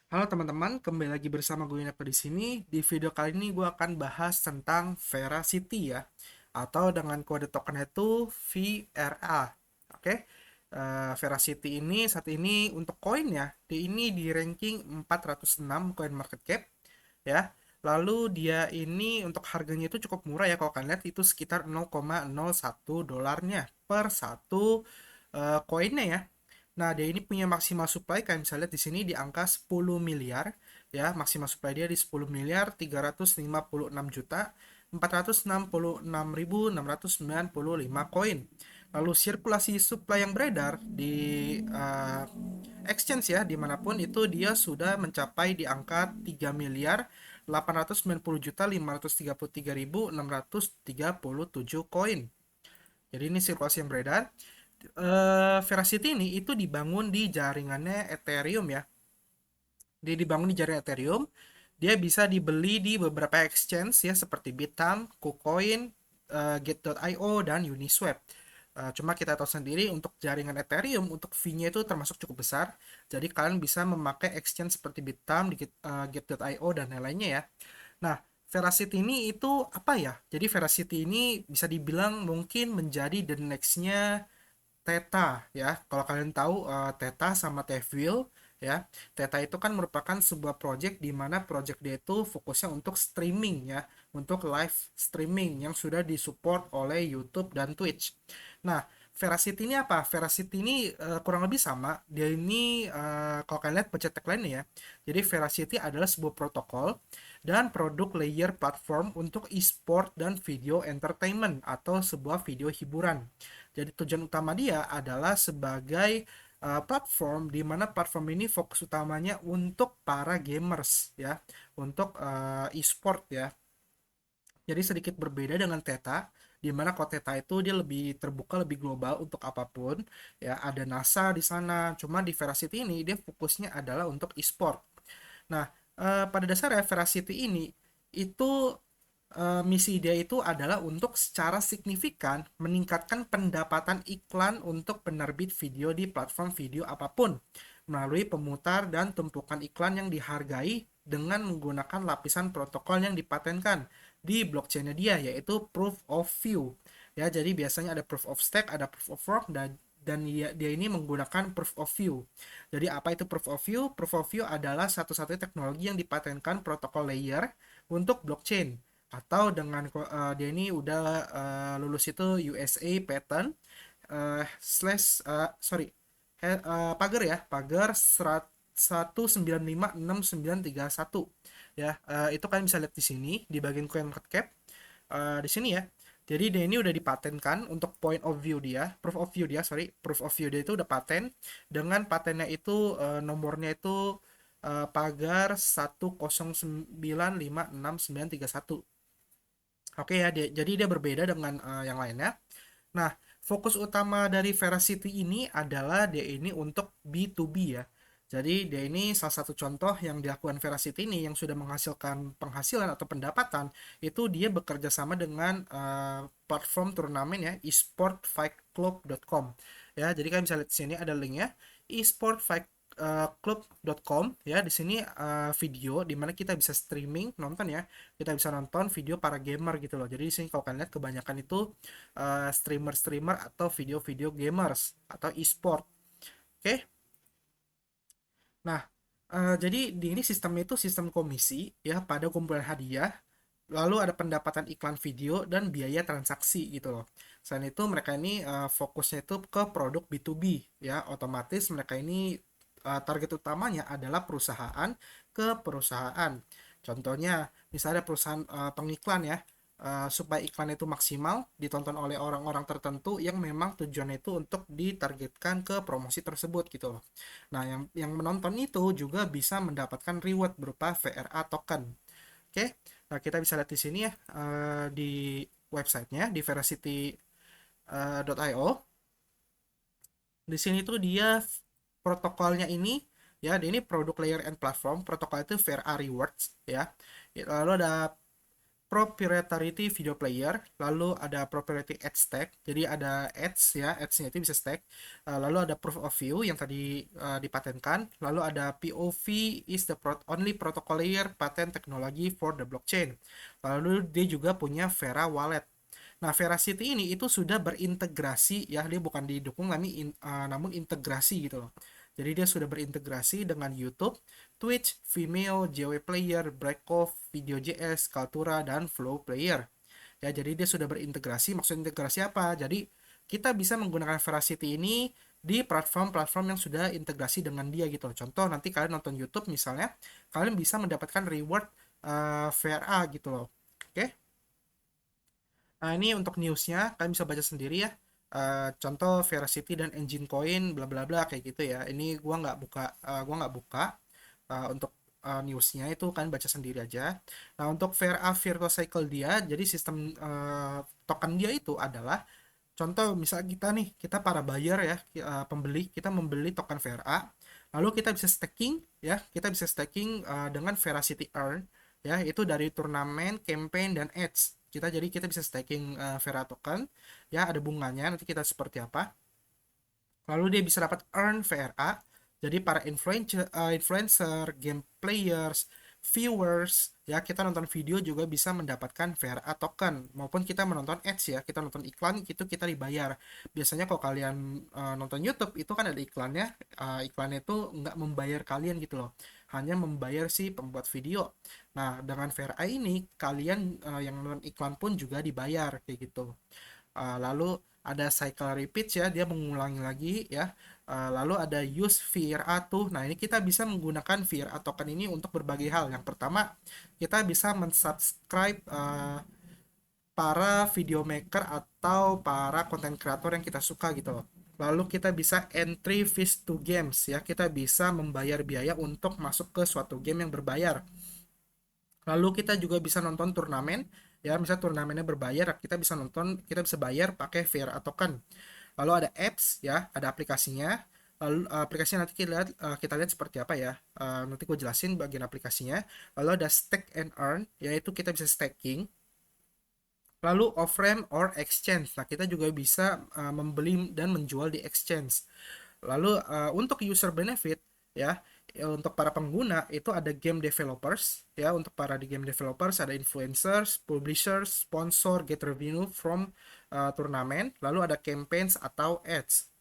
Halo teman-teman, kembali lagi bersama gue Yunarto di sini. Di video kali ini gue akan bahas tentang Veracity ya, atau dengan kode token itu VRA. Oke, Veracity ini saat ini untuk koin ya, ini di ranking 406 coin market cap ya. Lalu dia ini untuk harganya itu cukup murah ya, kalau kalian lihat itu sekitar 0,01 dolarnya per satu koinnya ya. Nah, dia ini punya maksimal supply kayak misalnya di sini di angka 10 miliar ya, maksimal supply dia di 10 miliar 356 juta 466.695 koin. Lalu sirkulasi supply yang beredar di exchange ya dimanapun itu dia sudah mencapai di angka 3 miliar 890 juta 533.637 koin. Jadi ini sirkulasi yang beredar. Veracity ini itu dibangun di jaringannya Ethereum ya. Dia dibangun di jaringan Ethereum. Dia bisa dibeli di beberapa exchange ya seperti Bitstamp, KuCoin, Gate.io dan Uniswap. Cuma kita tahu sendiri untuk jaringan Ethereum untuk fee-nya itu termasuk cukup besar. Jadi kalian bisa memakai exchange seperti Bitstamp, Gate.io dan lain-lainnya ya. Nah, Veracity ini itu apa ya? Jadi Veracity ini bisa dibilang mungkin menjadi the next-nya Theta ya. Kalau kalian tahu Theta sama Tevil ya. Theta itu kan merupakan sebuah project di mana project dia itu fokusnya untuk streaming ya, untuk live streaming yang sudah disupport oleh YouTube dan Twitch. Nah, Veracity ini apa? Veracity ini kurang lebih sama. Dia ini kalau kalian lihat pencet tagline ya. Jadi Veracity adalah sebuah protokol dan produk layer platform untuk e-sport dan video entertainment atau sebuah video hiburan. Jadi tujuan utama dia adalah sebagai platform di mana platform ini fokus utamanya untuk para gamers ya, untuk e-sport ya. Jadi sedikit berbeda dengan Theta, di mana kalau Theta itu dia lebih terbuka, lebih global untuk apapun ya. Ada NASA di sana. Cuma di Veracity ini dia fokusnya adalah untuk e-sport. Nah, pada dasarnya Veracity ini itu misi dia itu adalah untuk secara signifikan meningkatkan pendapatan iklan untuk penerbit video di platform video apapun melalui pemutar dan tumpukan iklan yang dihargai dengan menggunakan lapisan protokol yang dipatenkan di blockchain-nya dia yaitu proof of view. Ya, jadi biasanya ada proof of stake, ada proof of work dan dia ini menggunakan proof of view. Jadi apa itu proof of view? Proof of view adalah satu-satunya teknologi yang dipatenkan protokol layer untuk blockchain atau dengan dia ini udah lulus itu USA patent slash sorry pagar ya pagar 1956931 ya. Itu kan bisa lihat di sini di bagian coin market cap di sini ya. Jadi dia ini udah dipatenkan untuk point of view dia, proof of view dia, sorry, proof of view dia itu udah paten dengan patennya itu nomornya itu pagar 1095691. Oke ya, jadi dia berbeda dengan yang lainnya. Nah, fokus utama dari Veracity ini adalah dia ini untuk B2B ya. Jadi dia ini salah satu contoh yang dilakukan Veracity ini yang sudah menghasilkan penghasilan atau pendapatan itu dia bekerja sama dengan platform turnamen ya esportfightclub.com ya. Jadi kan bisa lihat di sini ada linknya esportfightclub.com ya. Di sini video di mana kita bisa streaming nonton ya, kita bisa nonton video para gamer gitu loh. Jadi di sini kalau kalian lihat kebanyakan itu streamer-streamer atau video-video gamers atau e-sport. Oke. Nah, jadi di ini sistemnya itu sistem komisi ya pada kumpulan hadiah, lalu ada pendapatan iklan video dan biaya transaksi gitu loh. Selain itu mereka ini fokusnya itu ke produk B2B ya, otomatis mereka ini target utamanya adalah perusahaan ke perusahaan. Contohnya misalnya perusahaan pengiklan ya, supaya iklan itu maksimal ditonton oleh orang-orang tertentu yang memang tujuannya itu untuk ditargetkan ke promosi tersebut gitu loh. Nah, yang menonton itu juga bisa mendapatkan reward berupa VRA token. Oke, nah kita bisa lihat di sini ya di websitenya di veracity.io. Di sini tuh dia protokolnya ini ya, dia ini produk layer and platform, protokol itu VRA rewards ya. Lalu ada proprietary video player, lalu ada proprietary ad stack, jadi ada ads ya, ads-nya itu bisa stack, lalu ada proof of view yang tadi dipatenkan, lalu ada POV is the only protocol layer patent technology for the blockchain, lalu dia juga punya Vera Wallet. Nah, Veracity ini itu sudah berintegrasi ya, dia bukan didukung namun integrasi gitu loh. Jadi dia sudah berintegrasi dengan YouTube, Twitch, Vimeo, JW Player, Breakoff, Video.js, Kaltura, dan Flow Player. Ya, jadi dia sudah berintegrasi. Maksud integrasi apa? Jadi kita bisa menggunakan Veracity ini di platform-platform yang sudah integrasi dengan dia gitu. Contoh, nanti kalian nonton YouTube misalnya, kalian bisa mendapatkan reward VRA gitu loh. Oke? Nah, ini untuk newsnya, kalian bisa baca sendiri ya. Contoh Veracity dan Engine Coin, bla bla bla kayak gitu ya. Ini gua nggak buka untuk newsnya itu kan baca sendiri aja. Nah, untuk VRA Virtual Cycle dia, jadi sistem token dia itu adalah contoh misal kita nih, kita para buyer ya, pembeli, kita membeli token VRA, lalu kita bisa staking ya, kita bisa staking dengan Veracity Earn ya, itu dari turnamen, campaign dan ads. Kita bisa staking Vera token ya, ada bunganya, nanti kita seperti apa. Lalu dia bisa dapat earn VRA. Jadi para influencer, game players, viewers, ya kita nonton video juga bisa mendapatkan VRA token. Maupun kita menonton ads ya, kita nonton iklan itu kita dibayar. Biasanya kalau kalian nonton YouTube itu kan ada iklannya, iklannya itu nggak membayar kalian gitu loh. Hanya membayar si pembuat video. Nah, dengan VRA ini kalian yang nonton iklan pun juga dibayar kayak gitu. Lalu ada cycle repeat ya, dia mengulangi lagi ya. Lalu ada use VRA tuh. Nah, ini kita bisa menggunakan VRA token ini untuk berbagai hal. Yang pertama, kita bisa mensubscribe para video maker atau para content creator yang kita suka gitu loh. Lalu kita bisa entry fees to games ya, kita bisa membayar biaya untuk masuk ke suatu game yang berbayar. Lalu kita juga bisa nonton turnamen ya, misalnya turnamennya berbayar, kita bisa bayar pakai VRA token. Lalu ada apps ya, ada aplikasinya. Lalu aplikasinya nanti kita lihat seperti apa ya. Nanti gue jelasin bagian aplikasinya. Lalu ada stack and earn, yaitu kita bisa staking. Lalu off-ramp or exchange. Nah, kita juga bisa membeli dan menjual di exchange. Lalu untuk user benefit ya, untuk para pengguna itu ada game developers ya, untuk para di game developers ada influencers, publishers, sponsor, get revenue from turnamen, lalu ada campaigns atau ads.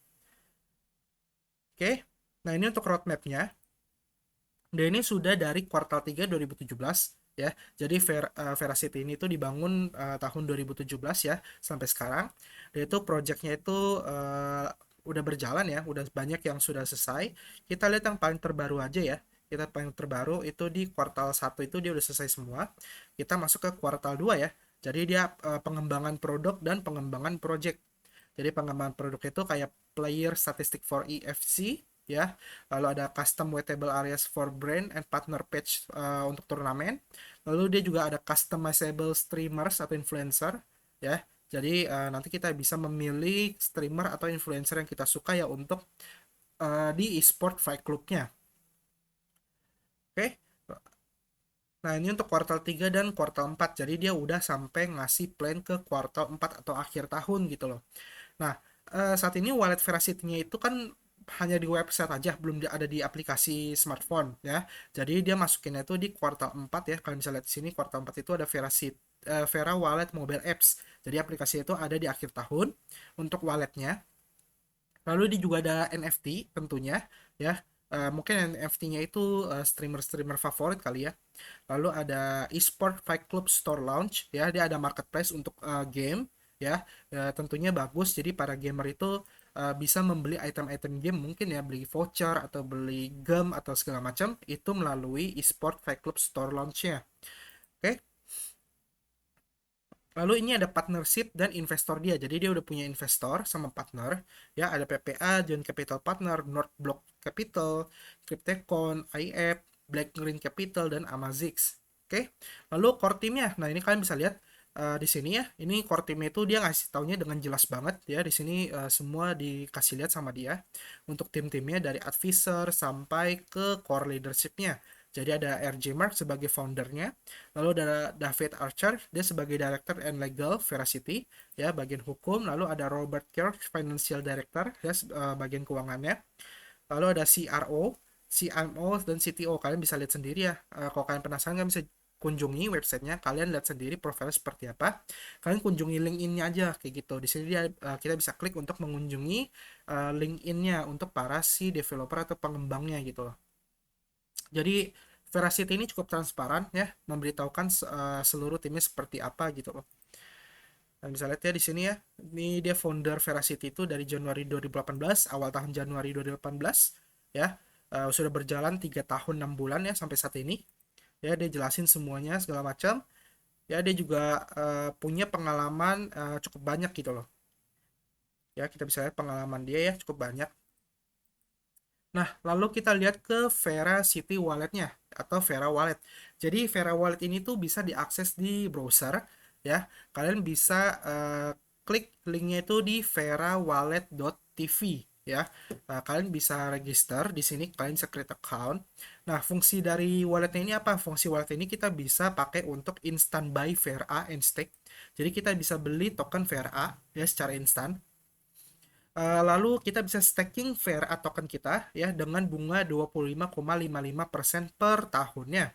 Oke. Nah, ini untuk roadmapnya. Dan ini sudah dari kuartal 3 2017 ya. Jadi Veracity ini tuh dibangun tahun 2017 ya sampai sekarang. Dan itu projectnya itu udah berjalan ya, udah banyak yang sudah selesai. Kita lihat yang paling terbaru aja ya. Kita paling terbaru itu di kuartal 1 itu dia udah selesai semua. Kita masuk ke kuartal 2 ya. Jadi dia pengembangan produk dan pengembangan project. Jadi pengembangan produk itu kayak player statistic for EFC ya. Lalu ada custom wettable areas for brand and partner page untuk turnamen. Lalu dia juga ada customizable streamers atau influencer ya. Jadi nanti kita bisa memilih streamer atau influencer yang kita suka ya untuk di e-sport Fight Club-nya. Oke. Nah, ini untuk kuartal 3 dan kuartal 4. Jadi dia udah sampai ngasih plan ke kuartal 4 atau akhir tahun gitu loh. Nah, saat ini wallet Veracity-nya itu kan hanya di website aja, belum ada di aplikasi smartphone ya. Jadi dia masukinnya itu di kuartal 4 ya. Kalian bisa lihat di sini kuartal 4 itu ada Vera Wallet Mobile Apps. Jadi aplikasi itu ada di akhir tahun untuk walletnya. Lalu dia juga ada NFT tentunya ya. Mungkin NFT-nya itu streamer-streamer favorit kali ya. Lalu ada eSport Fight Club Store Launch ya, dia ada marketplace untuk game ya. Tentunya bagus, jadi para gamer itu bisa membeli item-item game, mungkin ya beli voucher atau beli gem atau segala macam itu melalui eSport Fight Club Store Launch-nya. Oke. Lalu ini ada partnership dan investor dia. Jadi dia udah punya investor sama partner. Ya, ada PPA, Joint Capital Partner, North Block Capital, Cryptecon, IF, Black Green Capital, dan Amazix. Oke. Lalu core teamnya. Nah, ini kalian bisa lihat di sini ya. Ini core teamnya itu dia ngasih taunya dengan jelas banget ya. Di sini semua dikasih lihat sama dia. Untuk tim-timnya dari advisor sampai ke core leadershipnya. Jadi ada RJ Mark sebagai foundernya, lalu ada David Archer, dia sebagai Director and Legal Veracity, ya bagian hukum, lalu ada Robert Kirk, Financial Director, ya bagian keuangannya, lalu ada CRO, CMO, dan CTO. Kalian bisa lihat sendiri ya. Kalau kalian penasaran, kalian bisa kunjungi websitenya, kalian lihat sendiri profilnya seperti apa. Kalian kunjungi LinkedIn-nya aja kayak gitu. Di sini dia, kita bisa klik untuk mengunjungi LinkedIn-nya untuk para si developer atau pengembangnya gitu loh. Jadi Veracity ini cukup transparan ya, memberitahukan seluruh timnya seperti apa gitu loh. Nah, bisa lihat ya di sini ya. Ini dia founder Veracity itu dari Januari 2018, awal tahun Januari 2018 ya. Sudah berjalan 3 tahun 6 bulan ya sampai saat ini. Ya, dia jelasin semuanya segala macam. Ya, dia juga punya pengalaman cukup banyak gitu loh. Ya, kita bisa lihat pengalaman dia ya cukup banyak. Nah, lalu kita lihat ke Veracity Wallet-nya atau Vera Wallet. Jadi Vera Wallet ini tuh bisa diakses di browser ya. Kalian bisa klik linknya itu di verawallet.tv ya. Nah, kalian bisa register di sini, kalian bisa create account. Nah, fungsi dari walletnya ini apa? Fungsi wallet ini kita bisa pakai untuk instant buy Vera and stake. Jadi kita bisa beli token Vera ya secara instan. Lalu kita bisa staking VRA token kita ya dengan bunga 25,55% per tahunnya.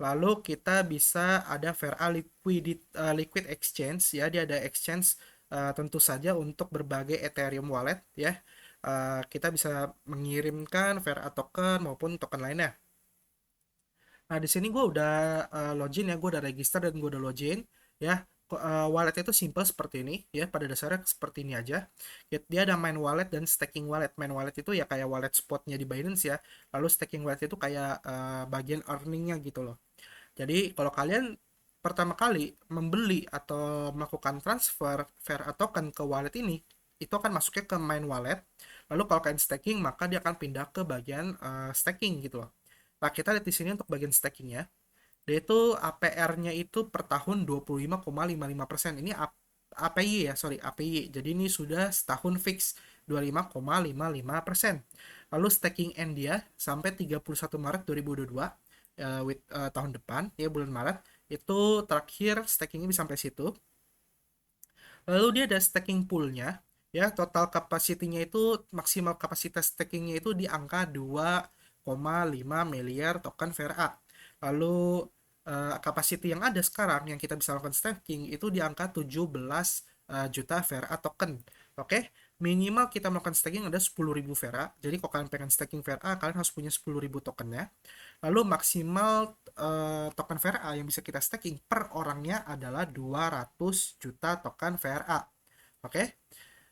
Lalu kita bisa ada VRA liquid exchange ya, dia ada exchange tentu saja untuk berbagai Ethereum wallet ya. Kita bisa mengirimkan VRA token maupun token lainnya. Nah, di sini gue udah login ya, gue udah register dan gue udah login ya. Wallet itu simple seperti ini ya, pada dasarnya seperti ini aja. Dia ada main wallet dan staking wallet. Main wallet itu ya kayak wallet spotnya di Binance ya. Lalu staking wallet itu kayak bagian earningnya gitu loh. Jadi kalau kalian pertama kali membeli atau melakukan transfer VRA token ke wallet ini, itu akan masuknya ke main wallet. Lalu kalau kalian staking, maka dia akan pindah ke bagian staking gitu loh. Nah, kita lihat di sini untuk bagian stakingnya. Dia itu APR-nya itu per tahun 25,55%. Ini APY ya, sorry, APY. Jadi ini sudah setahun fix 25,55%. Lalu staking end dia sampai 31 Maret 2022 tahun depan, ya bulan Maret, itu terakhir stakingnya bisa sampai situ. Lalu dia ada staking poolnya, ya total kapasitinya itu maksimal kapasitas stakingnya itu di angka 2,5 miliar token VRA. Lalu capacity yang ada sekarang yang kita bisa lakukan staking itu di angka 17 juta VRA token. Oke, minimal kita melakukan staking ada 10.000 VRA. Jadi kalau kalian pengen staking VRA, kalian harus punya 10.000 tokennya. Lalu maksimal token VRA yang bisa kita staking per orangnya adalah 200 juta token VRA. Oke?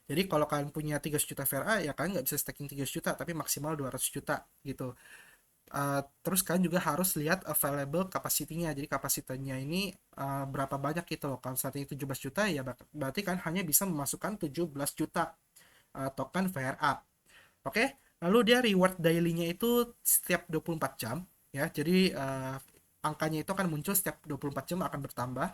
Jadi kalau kalian punya 300 juta VRA ya kalian nggak bisa staking 300 juta tapi maksimal 200 juta gitu. Terus kalian juga harus lihat available capacity-nya. Jadi kapasitinya ini berapa banyak gitu loh. Kalau saat ini 17 juta ya berarti kan hanya bisa memasukkan 17 juta token VRA. Oke, lalu dia reward daily-nya itu setiap 24 jam ya. Jadi angkanya itu akan muncul setiap 24 jam akan bertambah.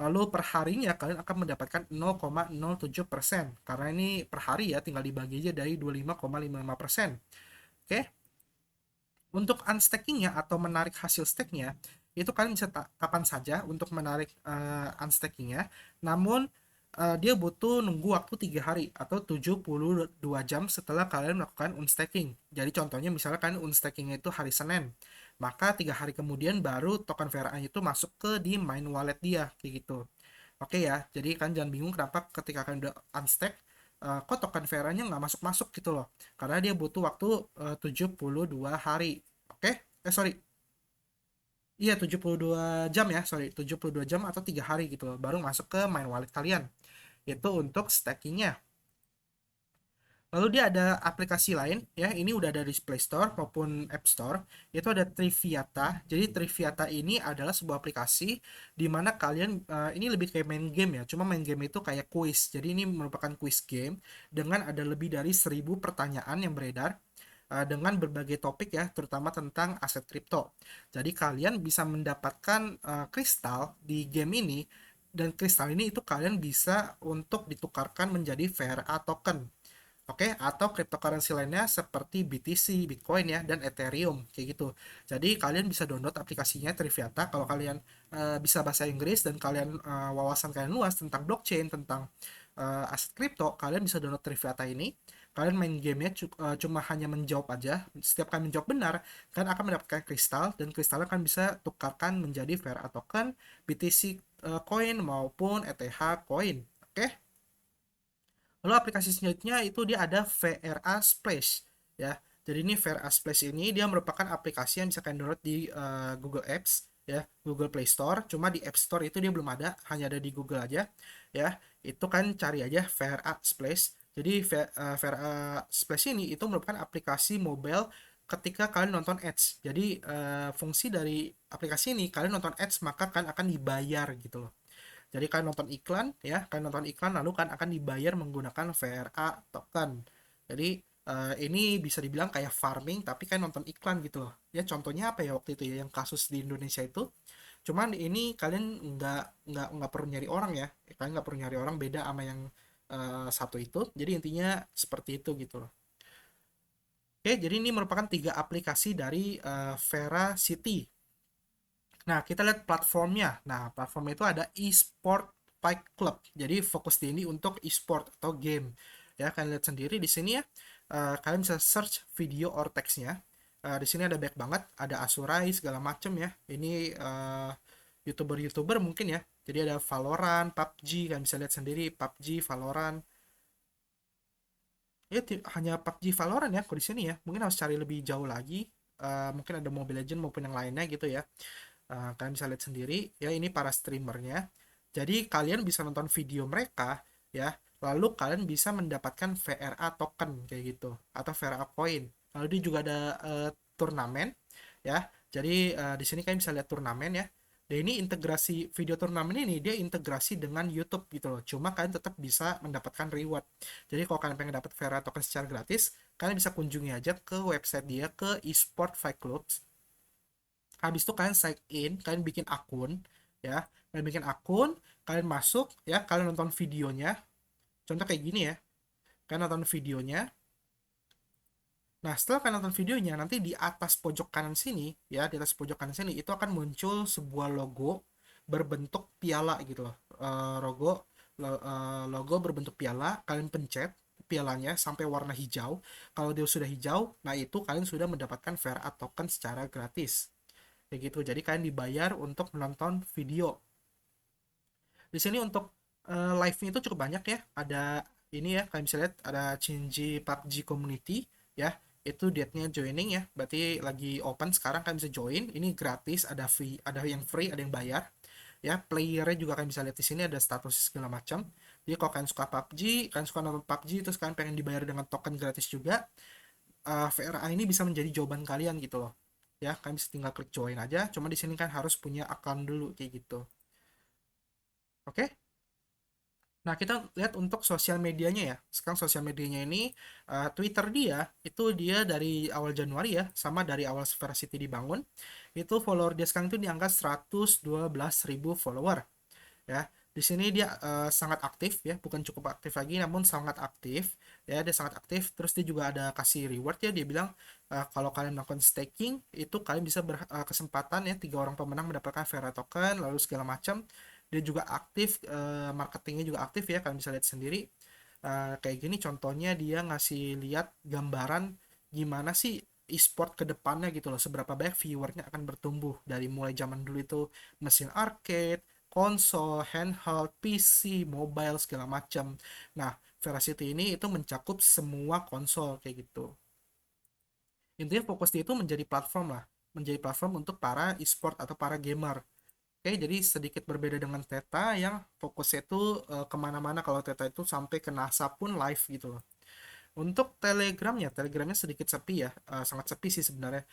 Lalu per harinya kalian akan mendapatkan 0,07% karena ini per hari ya tinggal dibagi aja dari 25,55%. Oke. Untuk unstackingnya atau menarik hasil stake-nya itu kalian bisa kapan saja untuk menarik unstackingnya. Namun dia butuh nunggu waktu 3 hari atau 72 jam setelah kalian melakukan unstacking. Jadi contohnya misalnya kalian unstackingnya itu hari Senin, maka 3 hari kemudian baru token VRA itu masuk ke di main wallet dia kayak gitu. Oke ya, jadi kalian jangan bingung kenapa ketika kalian udah unstack kok token VRA-nya nggak masuk-masuk gitu loh. Karena dia butuh waktu 72 hari. Oke? Sorry. Iya, 72 jam ya, sorry. 72 jam atau 3 hari gitu loh. Baru masuk ke main wallet kalian. Itu untuk stackingnya. Lalu dia ada aplikasi lain ya, ini udah ada di Play Store maupun App Store, yaitu ada Triviata. Jadi Triviata ini adalah sebuah aplikasi di mana kalian ini lebih kayak main game ya, cuma main game itu kayak quiz. Jadi ini merupakan quiz game dengan ada lebih dari 1.000 pertanyaan yang beredar dengan berbagai topik ya, terutama tentang aset kripto. Jadi kalian bisa mendapatkan kristal di game ini dan kristal ini itu kalian bisa untuk ditukarkan menjadi VRA token. Oke, atau cryptocurrency lainnya seperti BTC, Bitcoin ya, dan Ethereum kayak gitu. Jadi kalian bisa download aplikasinya Triviata kalau kalian bisa bahasa Inggris dan kalian wawasan kalian luas tentang blockchain, tentang aset kripto, kalian bisa download Triviata ini. Kalian main gamenya cuma hanya menjawab aja. Setiap kalian menjawab benar, kalian akan mendapatkan kristal dan kristalnya kalian bisa tukarkan menjadi VRA token, BTC coin maupun ETH coin. Oke? Lalu aplikasi selanjutnya itu dia ada VRA Splash ya. Jadi ini VRA Splash ini dia merupakan aplikasi yang bisa kalian download di Google Apps ya, Google Play Store. Cuma di App Store itu dia belum ada, hanya ada di Google aja ya. Itu kan cari aja VRA Splash. Jadi VRA Splash ini itu merupakan aplikasi mobile ketika kalian nonton ads. Jadi fungsi dari aplikasi ini kalian nonton ads maka kan akan dibayar gitu loh. Jadi kalian nonton iklan ya, kalian nonton iklan lalu kan akan dibayar menggunakan VRA token. Jadi ini bisa dibilang kayak farming tapi kan nonton iklan gitu loh. Ya contohnya apa ya waktu itu ya yang kasus di Indonesia itu. Cuman ini kalian nggak perlu nyari orang ya. Kalian nggak perlu nyari orang beda sama yang satu itu. Jadi intinya seperti itu gitu loh. Oke, jadi ini merupakan tiga aplikasi dari Vera City. Nah, kita lihat platformnya. Nah, platformnya itu ada eSport Fight Club. Jadi fokus di ini untuk eSport atau game. Ya, kalian lihat sendiri di sini ya. Kalian bisa search video or text-nya. Di sini ada banyak banget, ada Asurai segala macam ya. Ini YouTuber-YouTuber mungkin ya. Jadi ada Valorant, PUBG, kalian bisa lihat sendiri PUBG, Valorant. Ya, hanya PUBG Valorant ya, kok di sini ya. Mungkin harus cari lebih jauh lagi. Mungkin ada Mobile Legends maupun yang lainnya gitu ya. Kalian bisa lihat sendiri ya, ini para streamernya. Jadi kalian bisa nonton video mereka ya, lalu kalian bisa mendapatkan VRA token kayak gitu atau VRA coin. Lalu dia juga ada turnamen ya. Jadi di sini kalian bisa lihat turnamen ya. Dan ini integrasi video turnamen ini dia integrasi dengan YouTube gitu loh. Cuma kalian tetap bisa mendapatkan reward. Jadi kalau kalian pengen dapat VRA token secara gratis, kalian bisa kunjungi aja ke website dia ke eSport Fight Clubs. Habis itu kalian sign in, kalian bikin akun ya, kalian bikin akun, kalian masuk ya, kalian nonton videonya. Contoh kayak gini ya, kalian nonton videonya. Nah, setelah kalian nonton videonya, nanti di atas pojok kanan sini ya, di atas pojok kanan sini itu akan muncul sebuah logo berbentuk piala gitu loh. Logo berbentuk piala, kalian pencet pialanya sampai warna hijau. Kalau dia sudah hijau, nah itu kalian sudah mendapatkan VRA token secara gratis kayak gitu. Jadi kalian dibayar untuk menonton video. Di sini untuk live-nya itu cukup banyak ya. Ada ini ya, kalian bisa lihat ada Shinji PUBG Community ya. Itu date-nya joining ya. Berarti lagi open sekarang, kalian bisa join. Ini gratis, ada free, ada yang free, ada yang bayar. Ya, playernya juga kalian bisa lihat di sini ada status segala macam. Jadi kalau kalian suka PUBG, kalian suka nonton PUBG terus kalian pengen dibayar dengan token gratis juga, VRA ini bisa menjadi jawaban kalian gitu loh. Ya, kalian bisa tinggal klik join aja. Cuma di sini kan harus punya account dulu kayak gitu. Oke? Nah, kita lihat untuk sosial medianya ya. Sekarang sosial medianya ini, Twitter dia, itu dia dari awal Januari ya, sama dari awal Veracity dibangun, itu follower dia sekarang itu di angka 112.000 follower ya. Di sini dia sangat aktif ya, bukan cukup aktif lagi namun sangat aktif ya, dia sangat aktif. Terus dia juga ada kasih reward ya, dia bilang kalau kalian melakukan staking itu kalian bisa kesempatan ya 3 orang pemenang mendapatkan Vera token lalu segala macam. Dia juga aktif, marketingnya juga aktif ya, kalian bisa lihat sendiri. Kayak gini contohnya dia ngasih lihat gambaran gimana sih e-sport ke depannya gitu loh, seberapa banyak viewernya akan bertumbuh dari mulai zaman dulu itu mesin arcade, konsol, handheld, PC, mobile segala macam. Nah, Veracity ini itu mencakup semua konsol kayak gitu. Intinya fokus dia itu menjadi platform lah, menjadi platform untuk para e-sport atau para gamer. Oke, jadi sedikit berbeda dengan Teta yang fokusnya itu kemana-mana. Kalau Teta itu sampai ke NASA pun live gitu loh. Untuk Telegramnya sedikit sepi ya, sangat sepi sih sebenarnya.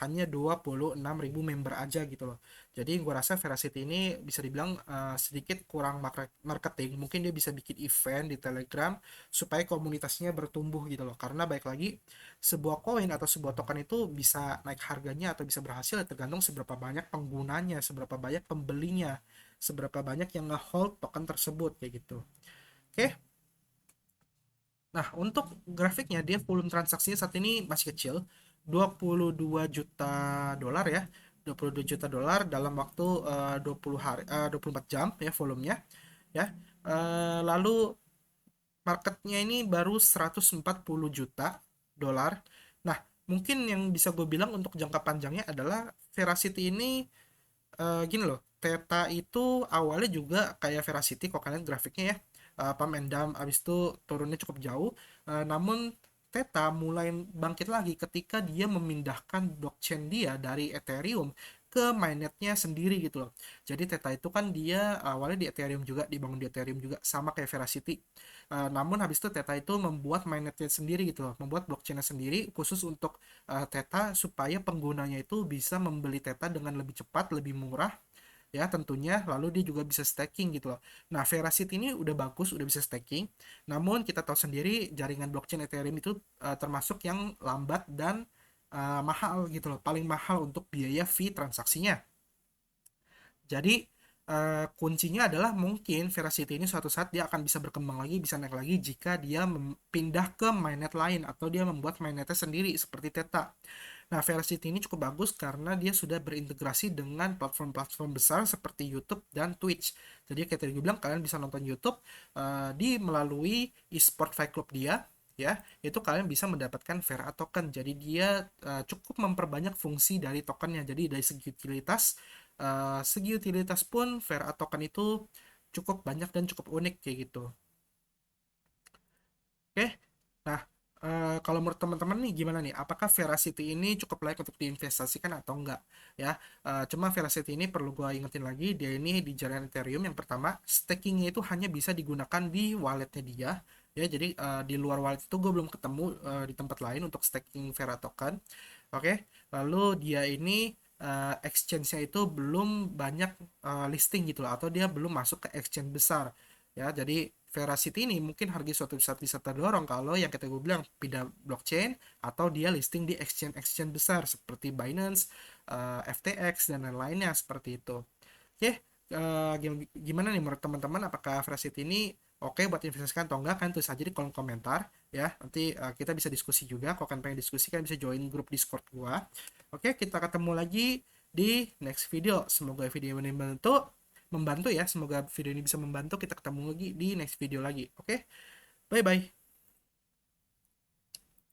Hanya 26.000 member aja gitu loh. Jadi gue rasa Veracity ini bisa dibilang sedikit kurang marketing. Mungkin dia bisa bikin event di Telegram supaya komunitasnya bertumbuh gitu loh. Karena baik lagi, sebuah koin atau sebuah token itu bisa naik harganya atau bisa berhasil ya tergantung seberapa banyak penggunanya, seberapa banyak pembelinya, seberapa banyak yang nge-hold token tersebut kayak gitu. Oke, Nah, untuk grafiknya dia volume transaksinya saat ini masih kecil, 22 juta dolar ya. 22 juta dolar dalam waktu 20 hari 24 jam ya volumenya ya. Lalu marketnya ini baru 140 juta dolar. Nah, mungkin yang bisa gue bilang untuk jangka panjangnya adalah Veracity ini gini loh, Theta itu awalnya juga kayak Veracity kalau kalian grafiknya ya, pump and dump abis itu turunnya cukup jauh. Namun Theta mulai bangkit lagi ketika dia memindahkan blockchain dia dari Ethereum ke mainnetnya sendiri gitu loh. Jadi Theta itu kan dia awalnya di Ethereum juga, dibangun di Ethereum juga sama kayak Veracity. Namun habis itu Theta itu membuat mainnetnya sendiri gitu loh, membuat blockchainnya sendiri khusus untuk Theta supaya penggunanya itu bisa membeli Theta dengan lebih cepat, lebih murah ya tentunya, lalu dia juga bisa staking gitu loh. Nah, Veracity ini udah bagus, udah bisa staking. Namun kita tahu sendiri jaringan blockchain Ethereum itu termasuk yang lambat dan mahal gitu loh, paling mahal untuk biaya fee transaksinya. Jadi kuncinya adalah mungkin Veracity ini suatu saat dia akan bisa berkembang lagi, bisa naik lagi jika dia pindah ke mainnet lain atau dia membuat mainnetnya sendiri seperti Theta. Nah, Veracity ini cukup bagus karena dia sudah berintegrasi dengan platform-platform besar seperti YouTube dan Twitch. Jadi kayak tadi gue bilang, kalian bisa nonton YouTube di melalui e-sport Fight Club dia, ya, itu kalian bisa mendapatkan Vera token. Jadi dia cukup memperbanyak fungsi dari tokennya. Jadi dari segi utilitas pun Vera token itu cukup banyak dan cukup unik kayak gitu. Oke, nah kalau menurut teman-teman nih gimana nih? Apakah Veracity ini cukup layak untuk diinvestasikan atau enggak? Ya, cuma Veracity ini perlu gue ingetin lagi, dia ini di jaringan Ethereum yang pertama, stakingnya itu hanya bisa digunakan di walletnya dia. Ya, jadi di luar wallet itu gue belum ketemu di tempat lain untuk staking Vera token. Oke, lalu dia ini exchange-nya itu belum banyak listing gitu loh, atau dia belum masuk ke exchange besar ya. Jadi Veracity ini mungkin harga suatu saat bisa terdorong kalau yang kita gue bilang pindah blockchain atau dia listing di exchange besar seperti Binance, FTX dan lain-lainnya seperti itu. Oke, gimana nih menurut teman-teman, apakah Veracity ini oke buat investasikan atau enggak? Kan tulis aja di kolom komentar ya. Nanti kita bisa diskusi juga. Kalau kalian pengen diskusi kan bisa join grup Discord gua. Oke, kita ketemu lagi di next video. Semoga video ini membantu ya. Semoga video ini bisa membantu. Kita ketemu lagi di next video lagi. Oke, bye bye.